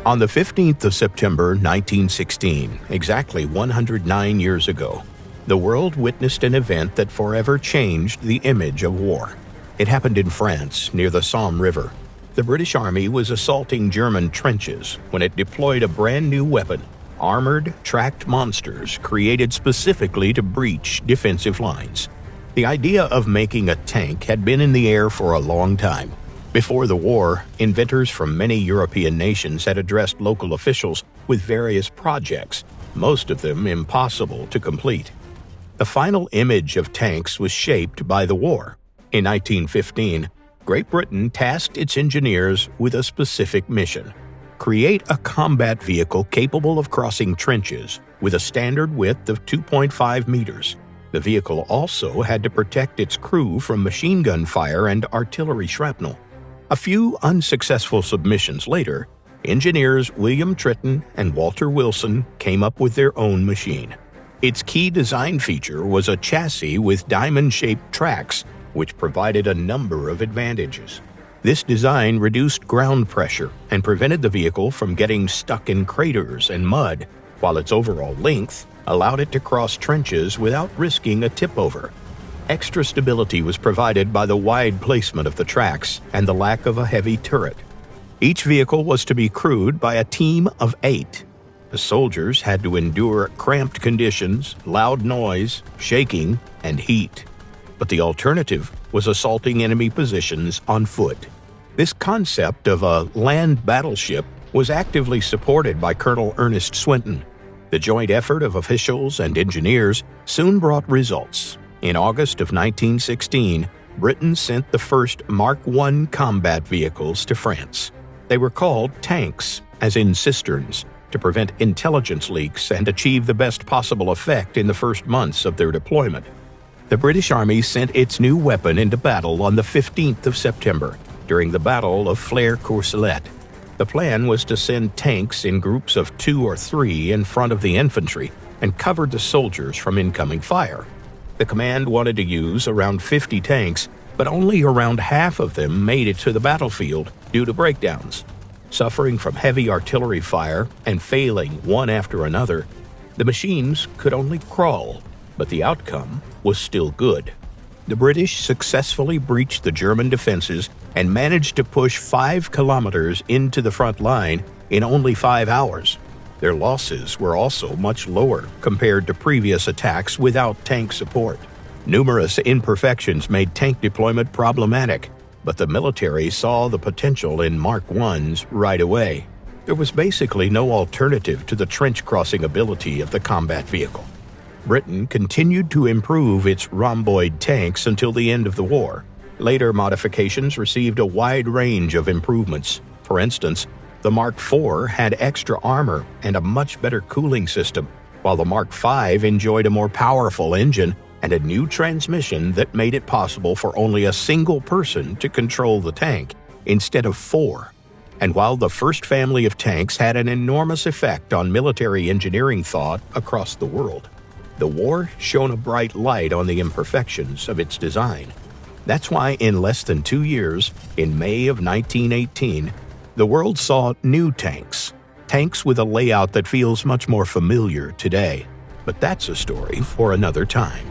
On the 15th of September 1916, exactly 109 years ago, the world witnessed an event that forever changed the image of war. It happened in France, near the Somme River. The British Army was assaulting German trenches when it deployed a brand new weapon, armored, tracked monsters created specifically to breach defensive lines. The idea of making a tank had been in the air for a long time. Before the war, inventors from many European nations had addressed local officials with various projects, most of them impossible to complete. The final image of tanks was shaped by the war. In 1915, Great Britain tasked its engineers with a specific mission: create a combat vehicle capable of crossing trenches with a standard width of 2.5 meters. The vehicle also had to protect its crew from machine gun fire and artillery shrapnel. A few unsuccessful submissions later, engineers William Tritton and Walter Wilson came up with their own machine. Its key design feature was a chassis with diamond-shaped tracks, which provided a number of advantages. This design reduced ground pressure and prevented the vehicle from getting stuck in craters and mud, while its overall length allowed it to cross trenches without risking a tip-over. Extra stability was provided by the wide placement of the tracks and the lack of a heavy turret. Each vehicle was to be crewed by a team of 8. The soldiers had to endure cramped conditions, loud noise, shaking, and heat. But the alternative was assaulting enemy positions on foot. This concept of a land battleship was actively supported by Colonel Ernest Swinton. The joint effort of officials and engineers soon brought results. In August of 1916, Britain sent the first Mark I combat vehicles to France. They were called tanks, as in cisterns, to prevent intelligence leaks and achieve the best possible effect in the first months of their deployment. The British Army sent its new weapon into battle on the 15th of September, during the Battle of Flers-Courcelette. The plan was to send tanks in groups of 2 or 3 in front of the infantry and cover the soldiers from incoming fire. The command wanted to use around 50 tanks, but only around half of them made it to the battlefield due to breakdowns. Suffering from heavy artillery fire and failing one after another, the machines could only crawl, but the outcome was still good. The British successfully breached the German defenses and managed to push 5 kilometers into the front line in only 5 hours. Their losses were also much lower compared to previous attacks without tank support. Numerous imperfections made tank deployment problematic, but the military saw the potential in Mark I's right away. There was basically no alternative to the trench-crossing ability of the combat vehicle. Britain continued to improve its rhomboid tanks until the end of the war. Later modifications received a wide range of improvements. For instance, the Mark IV had extra armor and a much better cooling system, while the Mark V enjoyed a more powerful engine and a new transmission that made it possible for only a single person to control the tank instead of 4. And while the first family of tanks had an enormous effect on military engineering thought across the world, the war shone a bright light on the imperfections of its design. That's why in less than 2 years, in May of 1918, the world saw new tanks with a layout that feels much more familiar today. But that's a story for another time.